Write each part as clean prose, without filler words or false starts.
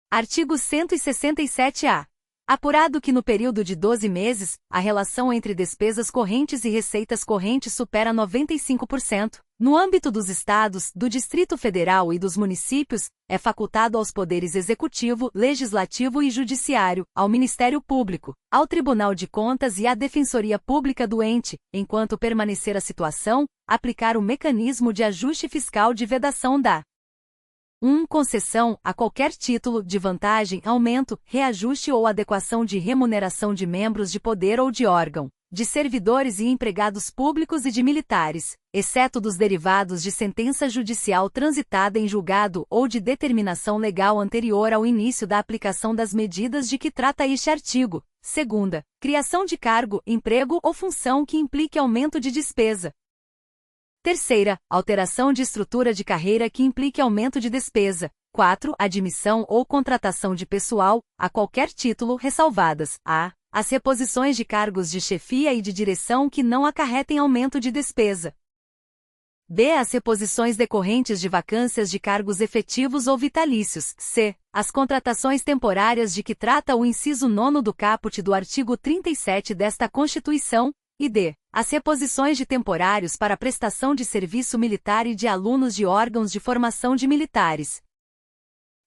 Artigo 167-A. Apurado que no período de 12 meses, a relação entre despesas correntes e receitas correntes supera 95%, no âmbito dos Estados, do Distrito Federal e dos municípios, é facultado aos poderes Executivo, Legislativo e Judiciário, ao Ministério Público, ao Tribunal de Contas e à Defensoria Pública do ente, enquanto permanecer a situação, aplicar o mecanismo de ajuste fiscal de vedação da 1. Concessão, a qualquer título, de vantagem, aumento, reajuste ou adequação de remuneração de membros de poder ou de órgão, de servidores e empregados públicos e de militares, exceto dos derivados de sentença judicial transitada em julgado ou de determinação legal anterior ao início da aplicação das medidas de que trata este artigo. Segunda, criação de cargo, emprego ou função que implique aumento de despesa. Terceira, alteração de estrutura de carreira que implique aumento de despesa. 4. Admissão ou contratação de pessoal, a qualquer título, ressalvadas: a. As reposições de cargos de chefia e de direção que não acarretem aumento de despesa. B. As reposições decorrentes de vacâncias de cargos efetivos ou vitalícios. C. As contratações temporárias de que trata o inciso 9º do caput do artigo 37 desta Constituição. E D. As reposições de temporários para prestação de serviço militar e de alunos de órgãos de formação de militares.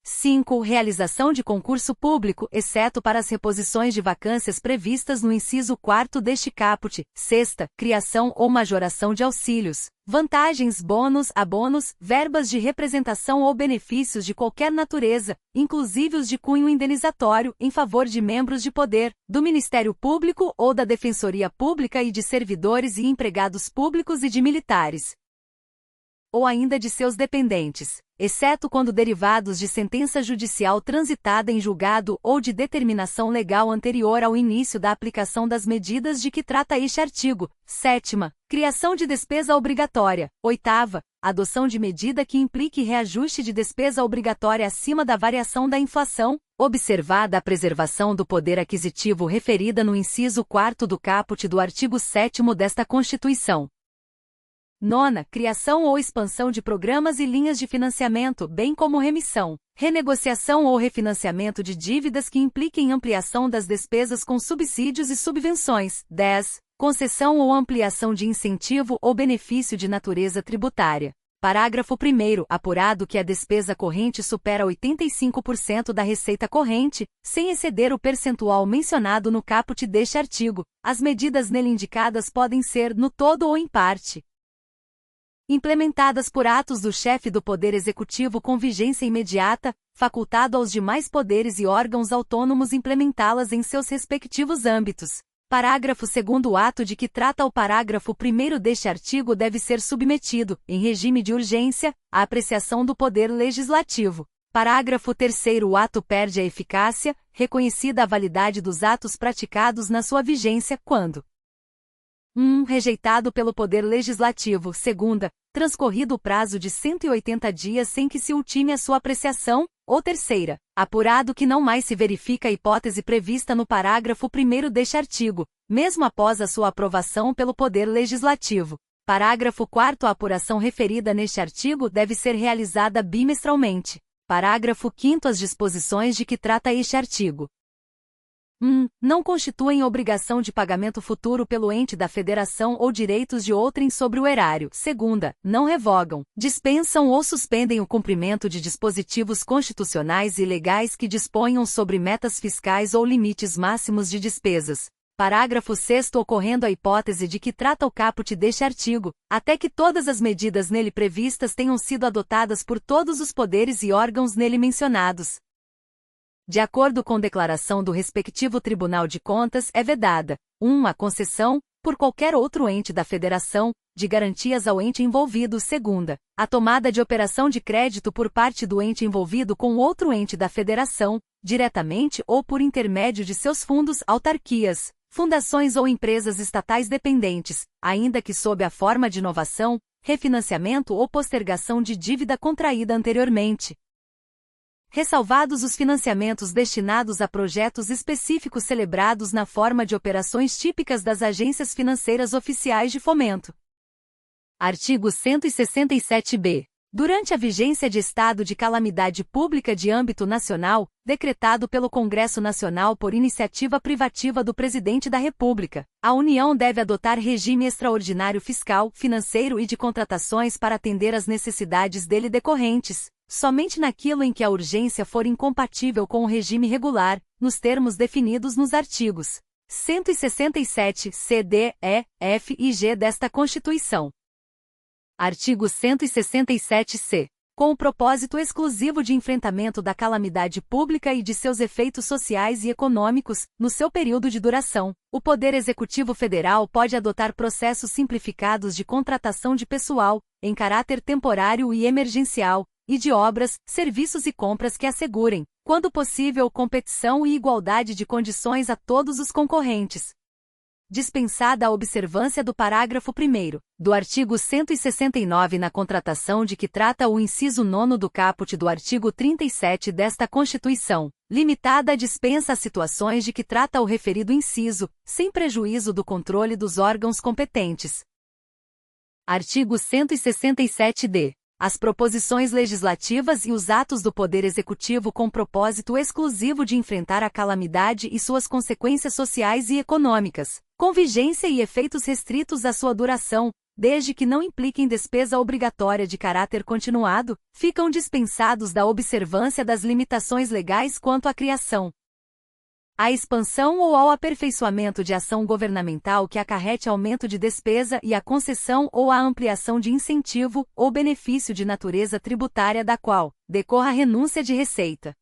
5. Realização de concurso público, exceto para as reposições de vacâncias previstas no inciso 4º deste caput. 6. Criação ou majoração de auxílios, vantagens, bônus, abonos, verbas de representação ou benefícios de qualquer natureza, inclusive os de cunho indenizatório, em favor de membros de poder, do Ministério Público ou da Defensoria Pública e de servidores e empregados públicos e de militares, ou ainda de seus dependentes, exceto quando derivados de sentença judicial transitada em julgado ou de determinação legal anterior ao início da aplicação das medidas de que trata este artigo. 7ª, criação de despesa obrigatória. 8ª, adoção de medida que implique reajuste de despesa obrigatória acima da variação da inflação, observada a preservação do poder aquisitivo referida no inciso 4º do caput do artigo 7º desta Constituição. 9ª, criação ou expansão de programas e linhas de financiamento, bem como remissão, renegociação ou refinanciamento de dívidas que impliquem ampliação das despesas com subsídios e subvenções. 10. Concessão ou ampliação de incentivo ou benefício de natureza tributária. Parágrafo 1º. Apurado que a despesa corrente supera 85% da receita corrente, sem exceder o percentual mencionado no caput deste artigo, as medidas nele indicadas podem ser, no todo ou em parte, implementadas por atos do chefe do Poder Executivo com vigência imediata, facultado aos demais poderes e órgãos autônomos implementá-las em seus respectivos âmbitos. Parágrafo 2º. O ato de que trata o parágrafo 1º deste artigo deve ser submetido, em regime de urgência, à apreciação do Poder Legislativo. Parágrafo 3º. O ato perde a eficácia, reconhecida a validade dos atos praticados na sua vigência, quando 1. Rejeitado pelo Poder Legislativo. 2ª, transcorrido o prazo de 180 dias sem que se ultime a sua apreciação, ou 3ª, apurado que não mais se verifica a hipótese prevista no parágrafo 1º deste artigo, mesmo após a sua aprovação pelo Poder Legislativo. Parágrafo 4º. A apuração referida neste artigo deve ser realizada bimestralmente. Parágrafo 5º. As disposições de que trata este artigo 1. Não constituem obrigação de pagamento futuro pelo ente da federação ou direitos de outrem sobre o erário. 2ª, não revogam, dispensam ou suspendem o cumprimento de dispositivos constitucionais e legais que disponham sobre metas fiscais ou limites máximos de despesas. Parágrafo 6º. Ocorrendo a hipótese de que trata o caput deste artigo, até que todas as medidas nele previstas tenham sido adotadas por todos os poderes e órgãos nele mencionados, de acordo com declaração do respectivo Tribunal de Contas, é vedada: 1. A concessão, por qualquer outro ente da Federação, de garantias ao ente envolvido. 2ª, a tomada de operação de crédito por parte do ente envolvido com outro ente da Federação, diretamente ou por intermédio de seus fundos, autarquias, fundações ou empresas estatais dependentes, ainda que sob a forma de novação, refinanciamento ou postergação de dívida contraída anteriormente, ressalvados os financiamentos destinados a projetos específicos celebrados na forma de operações típicas das agências financeiras oficiais de fomento. Artigo 167-B. Durante a vigência de estado de calamidade pública de âmbito nacional, decretado pelo Congresso Nacional por iniciativa privativa do Presidente da República, a União deve adotar regime extraordinário fiscal, financeiro e de contratações para atender às necessidades dele decorrentes, somente naquilo em que a urgência for incompatível com o regime regular, nos termos definidos nos artigos 167 c, d, e, f e g desta Constituição. Artigo 167-c. Com o propósito exclusivo de enfrentamento da calamidade pública e de seus efeitos sociais e econômicos, no seu período de duração, o Poder Executivo Federal pode adotar processos simplificados de contratação de pessoal, em caráter temporário e emergencial, e de obras, serviços e compras que assegurem, quando possível, competição e igualdade de condições a todos os concorrentes. Dispensada a observância do parágrafo 1º, do artigo 169 na contratação de que trata o inciso 9º do caput do artigo 37 desta Constituição, limitada a dispensa às situações de que trata o referido inciso, sem prejuízo do controle dos órgãos competentes. Artigo 167-d. As proposições legislativas e os atos do Poder Executivo com propósito exclusivo de enfrentar a calamidade e suas consequências sociais e econômicas, com vigência e efeitos restritos à sua duração, desde que não impliquem despesa obrigatória de caráter continuado, ficam dispensados da observância das limitações legais quanto à criação, à expansão ou ao aperfeiçoamento de ação governamental que acarrete aumento de despesa e à concessão ou à ampliação de incentivo ou benefício de natureza tributária da qual decorra renúncia de receita.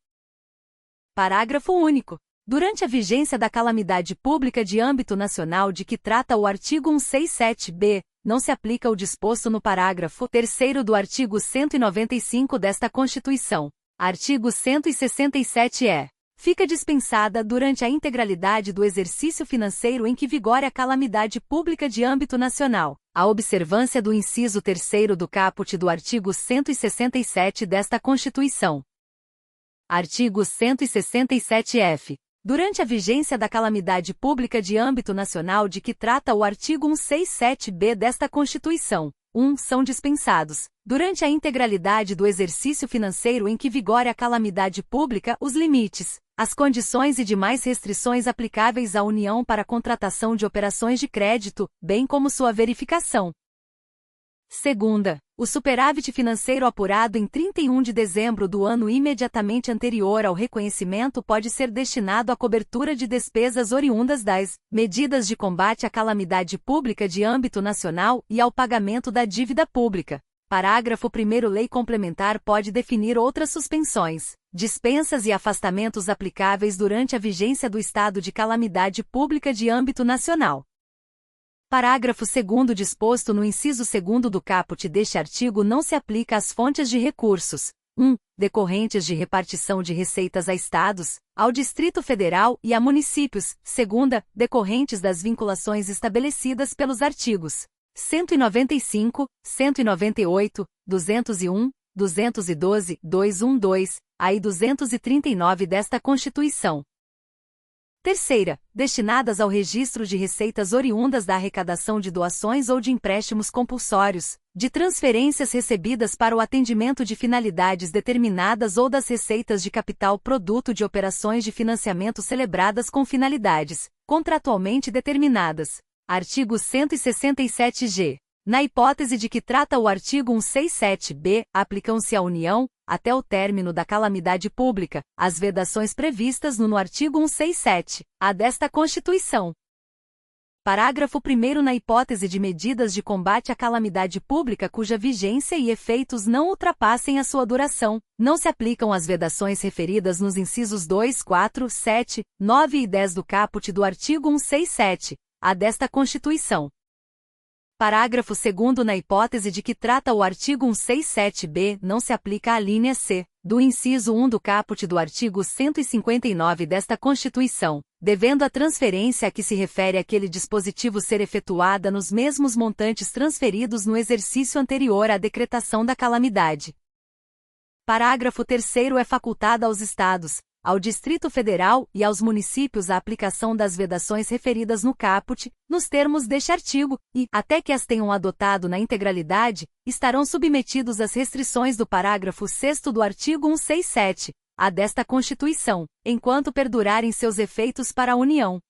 Parágrafo único. Durante a vigência da calamidade pública de âmbito nacional de que trata o artigo 167-b, não se aplica o disposto no parágrafo 3º do artigo 195 desta Constituição. Artigo 167-e. Fica dispensada durante a integralidade do exercício financeiro em que vigore a calamidade pública de âmbito nacional, a observância do inciso 3º do caput do artigo 167 desta Constituição. Artigo 167-f. Durante a vigência da calamidade pública de âmbito nacional de que trata o artigo 167-b desta Constituição, são dispensados, durante a integralidade do exercício financeiro em que vigore a calamidade pública, os limites, as condições e demais restrições aplicáveis à União para a contratação de operações de crédito, bem como sua verificação. Segunda, o superávit financeiro apurado em 31 de dezembro do ano imediatamente anterior ao reconhecimento pode ser destinado à cobertura de despesas oriundas das medidas de combate à calamidade pública de âmbito nacional e ao pagamento da dívida pública. Parágrafo 1º. Lei complementar pode definir outras suspensões, dispensas e afastamentos aplicáveis durante a vigência do estado de calamidade pública de âmbito nacional. Parágrafo 2º. Disposto no inciso 2º do caput deste artigo não se aplica às fontes de recursos, decorrentes de repartição de receitas a estados, ao Distrito Federal e a municípios, segunda, decorrentes das vinculações estabelecidas pelos artigos 195, 198, 201, 212, 212, a e 239 desta Constituição. Terceira, destinadas ao registro de receitas oriundas da arrecadação de doações ou de empréstimos compulsórios, de transferências recebidas para o atendimento de finalidades determinadas ou das receitas de capital produto de operações de financiamento celebradas com finalidades contratualmente determinadas. Artigo 167-g. Na hipótese de que trata o artigo 167-b, aplicam-se à União, até o término da calamidade pública, as vedações previstas no artigo 167-a desta Constituição. Parágrafo 1º. Na hipótese de medidas de combate à calamidade pública cuja vigência e efeitos não ultrapassem a sua duração, não se aplicam as vedações referidas nos incisos 2, 4, 7, 9 e 10 do caput do artigo 167-a desta Constituição. Parágrafo 2º. Na hipótese de que trata o artigo 167-b, não se aplica a linha c, do inciso 1 do caput do artigo 159 desta Constituição, devendo a transferência a que se refere aquele dispositivo ser efetuada nos mesmos montantes transferidos no exercício anterior à decretação da calamidade. Parágrafo 3º. É facultada aos Estados, ao Distrito Federal e aos municípios a aplicação das vedações referidas no caput, nos termos deste artigo, e, até que as tenham adotado na integralidade, estarão submetidos às restrições do parágrafo 6º do artigo 167-A desta Constituição, enquanto perdurarem seus efeitos para a União.